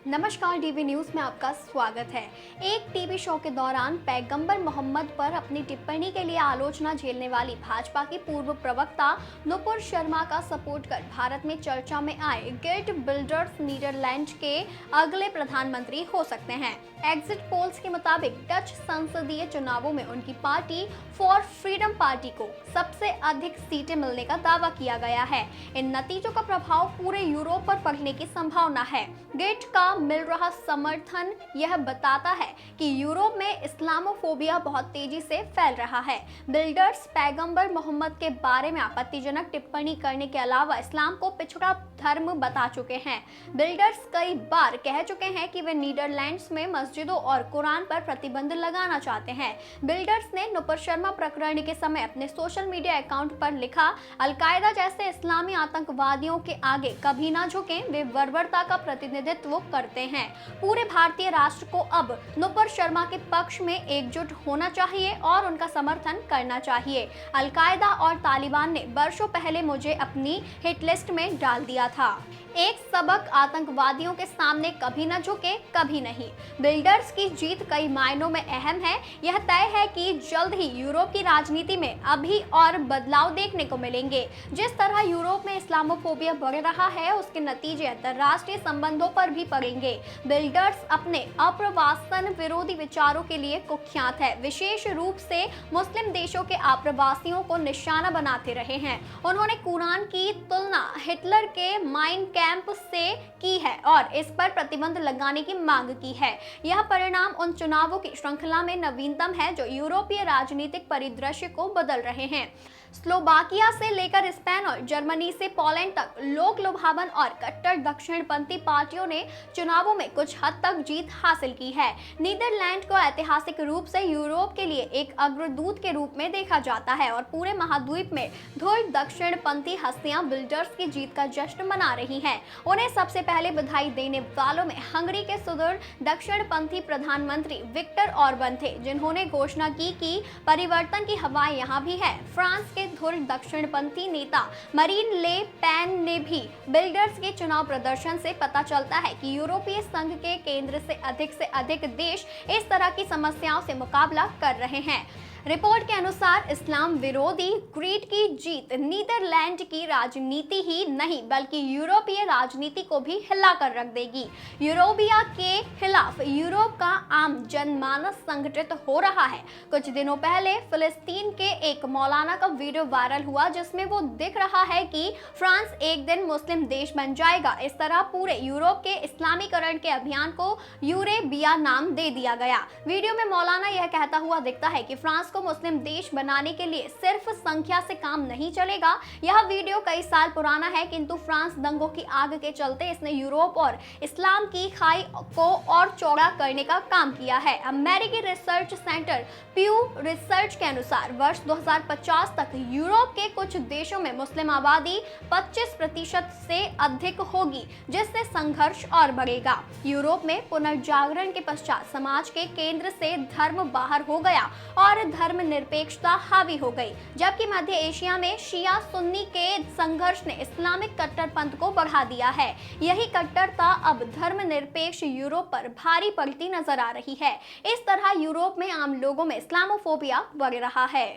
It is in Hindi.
नमस्कार, डीवी न्यूज में आपका स्वागत है। एक टीवी शो के दौरान पैगंबर मोहम्मद पर अपनी टिप्पणी के लिए आलोचना झेलने वाली भाजपा की पूर्व प्रवक्ता नुपुर शर्मा का सपोर्ट कर भारत में चर्चा में आए गेट बिल्डर्स नीदरलैंड के अगले प्रधानमंत्री हो सकते हैं। एग्जिट पोल्स के मुताबिक डच संसदीय चुनावों में उनकी पार्टी फॉर फ्रीडम पार्टी को सबसे अधिक सीटें मिलने का दावा किया गया है। इन नतीजों का प्रभाव पूरे यूरोप पर पड़ने की संभावना है। गेट का मिल रहा समर्थन यह बताता है कि यूरोप में इस्लामोफोबिया बहुत तेजी से फैल रहा है। बिल्डर्स पैगंबर मोहम्मद के बारे में आपत्तिजनक टिप्पणी करने के अलावा इस्लाम को पिछड़ा धर्म बता चुके हैं। बिल्डर्स कई बार कह चुके हैं कि वे नीदरलैंड्स में मस्जिदों और कुरान पर प्रतिबंध लगाना चाहते हैं। बिल्डर्स ने नुपुर शर्मा प्रकरण के समय अपने सोशल मीडिया अकाउंट पर लिखा, अलकायदा जैसे इस्लामी आतंकवादियों के आगे कभी ना झुकें, वे बर्बरता का प्रतिनिधित्व करते हैं। पूरे भारतीय राष्ट्र को अब नुपुर शर्मा के पक्ष में एकजुट होना चाहिए और उनका समर्थन करना चाहिए। अलकायदा और तालिबान ने वर्षों पहले मुझे अपनी हिट लिस्ट में डाल दिया था। एक सबक आतंकवादियों के सामने कभी न झुके, कभी नहीं। बिल्डर्स की जीत कई मायनों में अहम है। यह तय है कि जल्द ही यूरोप की राजनीति में अभी और बदलाव देखने को मिलेंगे। जिस तरह यूरोप में इस्लामोफोबिया बढ़ रहा है, उसके नतीजे अंतर्राष्ट्रीय संबंधों पर भी पड़ेंगे। बिल्डर्स अपने आप्रवासन विरोधी विचारों के लिए कुख्यात है। विशेष रूप से मुस्लिम देशों के आप्रवासियों को निशाना बनाते रहे हैं। उन्होंने कुरान की तुलना हिटलर के माइन कैंप से की है और इस पर प्रतिबंध लगाने की मांग की है। यह परिणाम उन चुनावों की श्रृंखला में नवीनतम है जो यूरोपीय राजनीतिक परिदृश्य को बदल रहे हैं। स्लोवाकिया से लेकर स्पेन और जर्मनी से पोलैंड तक लोक लुभावन और कट्टर दक्षिणपंथी पार्टियों ने चुनावों में कुछ हद तक जीत हासिल की है। नीदरलैंड को ऐतिहासिक रूप से यूरोप के लिए एक अग्रदूत के रूप में देखा जाता है और पूरे महाद्वीप में धुर दक्षिणपंथी हस्तियां बिल्डर्स की जीत का जश्न मना रही हैं। उन्हें सबसे पहले बधाई देने वालों में हंगरी के सुदूर दक्षिणपंथी प्रधानमंत्री विक्टर ऑर्बन थे, जिन्होंने घोषणा की कि परिवर्तन की हवाएं यहां भी है। फ्रांस के धुर दक्षिणपंथी नेता मरीन ले पेन ने भी बिल्डर्स के चुनाव प्रदर्शन से पता चलता है कि यूरोपीय संघ के केंद्र से अधिक देश इस तरह की समस्याओं से मुकाबला कर रहे हैं। रिपोर्ट के अनुसार इस्लाम विरोधी ग्रीड की जीत नीदरलैंड की राजनीति ही नहीं बल्कि यूरोपीय राजनीति को भी हिला कर रख देगी। यूरोपिया के खिलाफ यूरोप का आम जनमानस संगठित हो रहा है। कुछ दिनों पहले फिलिस्तीन के एक मौलाना का वीडियो वायरल हुआ जिसमें वो दिख रहा है कि फ्रांस एक दिन मुस्लिम देश बन जाएगा। इस तरह पूरे यूरोप के इस्लामीकरण के अभियान को यूरेबिया नाम दे दिया गया। वीडियो में मौलाना यह कहता हुआ दिखता है कि फ्रांस को मुस्लिम देश बनाने के लिए सिर्फ संख्या से काम नहीं चलेगा। यह वीडियो कई साल पुराना है, किंतु फ्रांस दंगों की आग के चलते इसने यूरोप और इस्लाम की खाई को और चौड़ा करने का काम किया है। अमेरिकी रिसर्च सेंटर प्यू रिसर्च के अनुसार वर्ष 2050 तक यूरोप के कुछ देशों में मुस्लिम आबादी 25% से अधिक होगी, जिससे संघर्ष और बढ़ेगा। यूरोप में पुनर्जागरण के पश्चात समाज के केंद्र से धर्म बाहर हो गया और धर्मनिरपेक्षता हावी हो गई, जबकि मध्य एशिया में शिया सुन्नी के संघर्ष ने इस्लामिक कट्टरपंथ को बढ़ा दिया है। यही कट्टरता अब धर्मनिरपेक्ष यूरोप पर भारी पड़ती नजर आ रही है। इस तरह यूरोप में आम लोगों में इस्लामोफोबिया बढ़ रहा है।